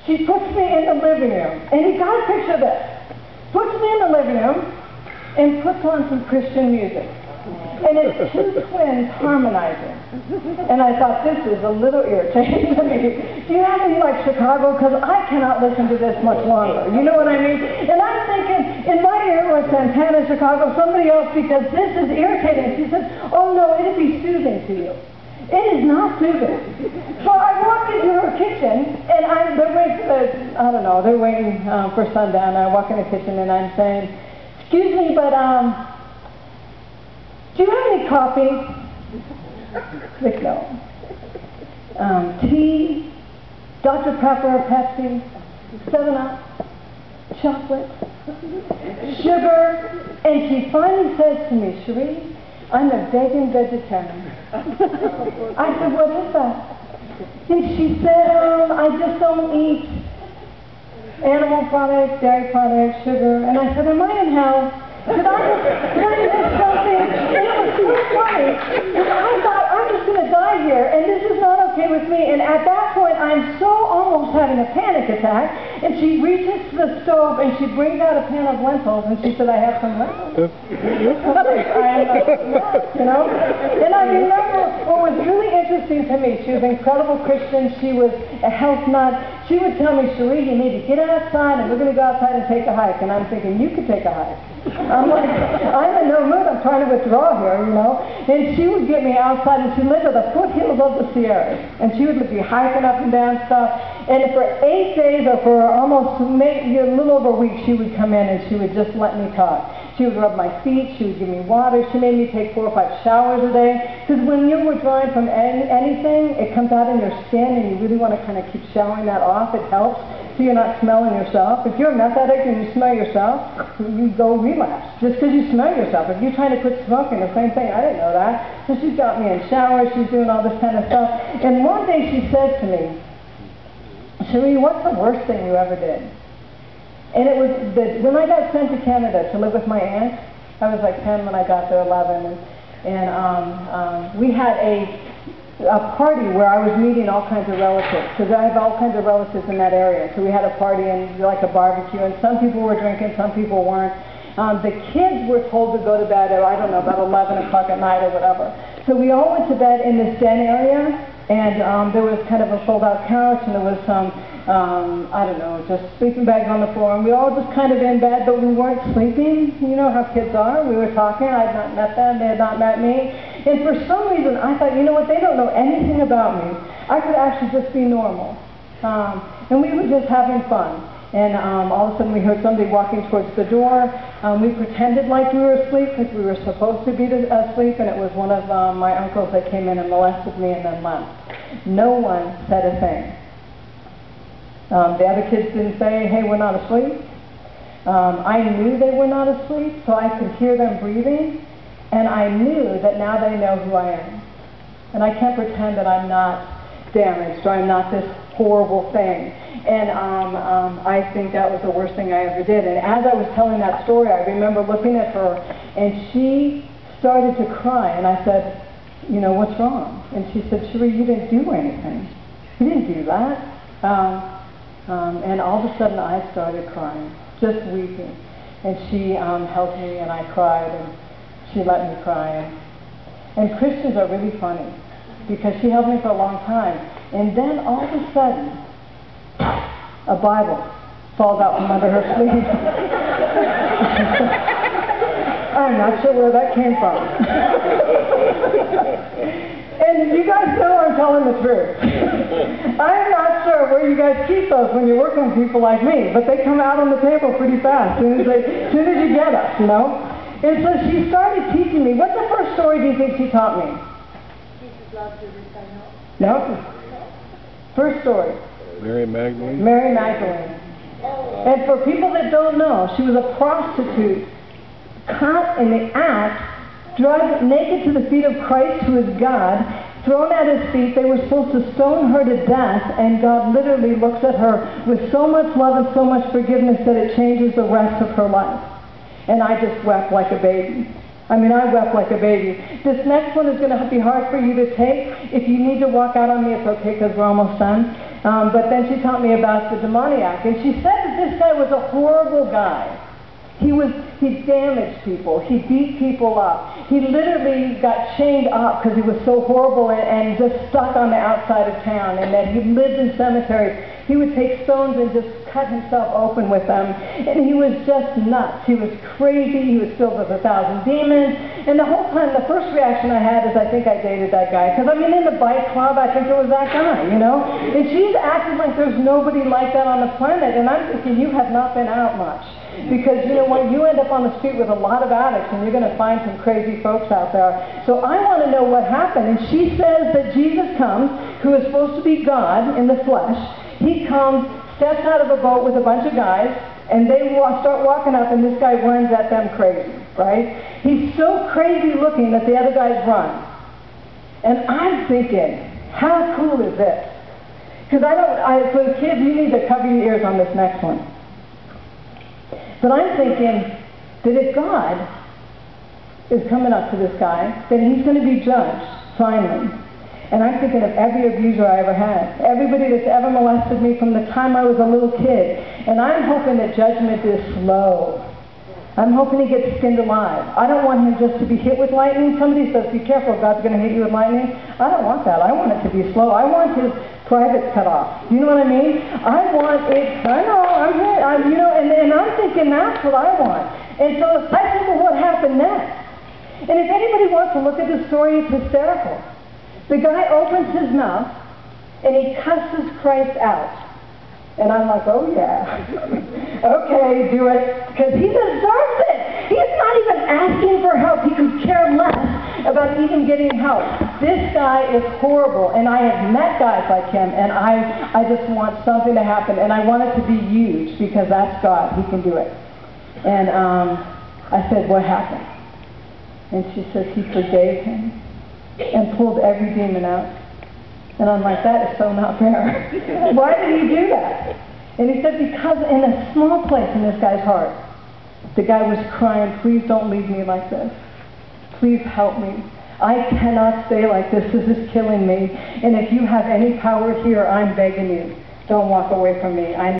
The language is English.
She puts me in the living room, and you got to picture this. Puts me in the living room and puts on some Christian music. And it's two twins harmonizing. And I thought, this is a little irritating to me. Do you have any like Chicago? Because I cannot listen to this much longer. You know what I mean? And I'm thinking, in my ear was Santana, Chicago, somebody else, because this is irritating. She said, oh no, it'd be soothing to you. It is not soothing. So I walk into her kitchen, and they're waiting for they're waiting for sundown. I walk in the kitchen, and I'm saying, excuse me, but do you have any coffee? Like, no. Tea, Dr. Pepper, Pepsi, 7-Up, chocolate, sugar, and she finally says to me, Cherie, I'm a vegan vegetarian. I said, what is that? And she said, I just don't eat animal products, dairy products, sugar. And I said, am I in hell? Did I miss something? And it was so funny, because I thought, I'm just going to die here, and this is not okay with me. And at that point, I'm so almost having a panic attack, and she reaches to the stove, and she brings out a pan of lentils, and she said, I have some lentils. You know? And I remember what was really interesting to me. She was an incredible Christian. She was a health nut. She would tell me, Cherie, you need to get outside, and we're going to go outside and take a hike. And I'm thinking, you could take a hike. I'm like, I'm in no mood. I'm trying to withdraw here, you know. And she would get me outside, and she lived at the foothills of the Sierras. And she would be hiking up and down stuff. And for 8 days, or for almost maybe a little over a week, she would come in and she would just let me talk. She would rub my feet. She would give me water. She made me take 4 or 5 showers a day. Because when you're withdrawing from anything, it comes out in your skin, and you really want to kind of keep showering that off. It helps. So you're not smelling yourself. If you're a meth addict and you smell yourself, you go relapse just because you smell yourself. If you're trying to quit smoking, the same thing. I didn't know that. So she's got me in showers. She's doing all this kind of stuff. And one day she said to me, Cherie, what's the worst thing you ever did? And it was that when I got sent to Canada to live with my aunt, I was like 10 when I got there, 11, and we had a party where I was meeting all kinds of relatives, because I have all kinds of relatives in that area. So we had a party and like a barbecue, and some people were drinking, some people weren't. The kids were told to go to bed at, I don't know, about 11 o'clock at night or whatever. So we all went to bed in this den area, and there was kind of a fold-out couch, and there was some, I don't know, just sleeping bags on the floor, and we all just kind of in bed, but we weren't sleeping. You know how kids are. We were talking. I had not met them. They had not met me. And for some reason, I thought, you know what, they don't know anything about me. I could actually just be normal. And we were just having fun. And all of a sudden we heard somebody walking towards the door. We pretended like we were asleep because we were supposed to be asleep, and it was one of my uncles that came in and molested me and then left. No one said a thing. The other kids didn't say, hey, we're not asleep. I knew they were not asleep, so I could hear them breathing. And I knew that now they know who I am. And I can't pretend that I'm not damaged or I'm not this horrible thing. And I think that was the worst thing I ever did. And as I was telling that story, I remember looking at her, and she started to cry. And I said, you know, what's wrong? And she said, Cherie, you didn't do anything. You didn't do that. And all of a sudden I started crying, just weeping. And she held me, and I cried, and she let me cry. And Christians are really funny, because she held me for a long time. And then all of a sudden, a Bible falls out from under her sleeve. I'm not sure where that came from. And you guys know I'm telling the truth. I'm not sure where you guys keep those when you're working with people like me, but they come out on the table pretty fast as soon as you get us, you know? And so she started teaching me. What's the first story do you think she taught me? Jesus loves you, no. First story. Mary Magdalene. Mary Magdalene. And for people that don't know, she was a prostitute, caught in the act, dragged naked to the feet of Christ, who is God, thrown at his feet. They were supposed to stone her to death, and God literally looks at her with so much love and so much forgiveness that it changes the rest of her life. And I just wept like a baby. I mean, I wept like a baby. This next one is going to be hard for you to take. If you need to walk out on me, it's okay, because we're almost done. But then she taught me about the demoniac. And she said that this guy was a horrible guy. He damaged people. He beat people up. He literally got chained up because he was so horrible and just stuck on the outside of town. And that he lived in cemeteries. He would take stones and just cut himself open with them. And he was just nuts. He was crazy. He was filled with 1,000 demons. And the whole time, the first reaction I had is I think I dated that guy. Because I mean, in the bike club, I think it was that guy, you know? And she's acting like there's nobody like that on the planet. And I'm thinking, you have not been out much. Because, you know, when you end up on the street with a lot of addicts, and you're going to find some crazy folks out there. So I want to know what happened. And she says that Jesus comes, who is supposed to be God in the flesh. He comes, steps out of a boat with a bunch of guys, and they start walking up, and this guy runs at them crazy, right? He's so crazy looking that the other guys run. And I'm thinking, how cool is this? Because for the kids, you need to cover your ears on this next one. But I'm thinking that if God is coming up to this guy, then he's going to be judged, finally. And I'm thinking of every abuser I ever had. Everybody that's ever molested me from the time I was a little kid. And I'm hoping that judgment is slow. I'm hoping he gets skinned alive. I don't want him just to be hit with lightning. Somebody says, be careful, God's going to hit you with lightning. I don't want that. I want it to be slow. I want his privates cut off. You know what I mean? I want it, I know, you know, and I'm thinking that's what I want. And so I think of what happened next. And if anybody wants to look at the story, it's hysterical. The guy opens his mouth, and he cusses Christ out. And I'm like, oh yeah, okay, do it, because he deserves it. He's not even asking for help. He could care less about even getting help. This guy is horrible, and I have met guys like him, and I just want something to happen, and I want it to be huge, because that's God. He can do it. And I said, what happened? And she says, he forgave him and pulled every demon out. And I'm like, that is so not fair. Why did he do that? And he said, because in a small place in this guy's heart, the guy was crying, please don't leave me like this. Please help me. I cannot stay like this. This is killing me. And if you have any power here, I'm begging you, don't walk away from me.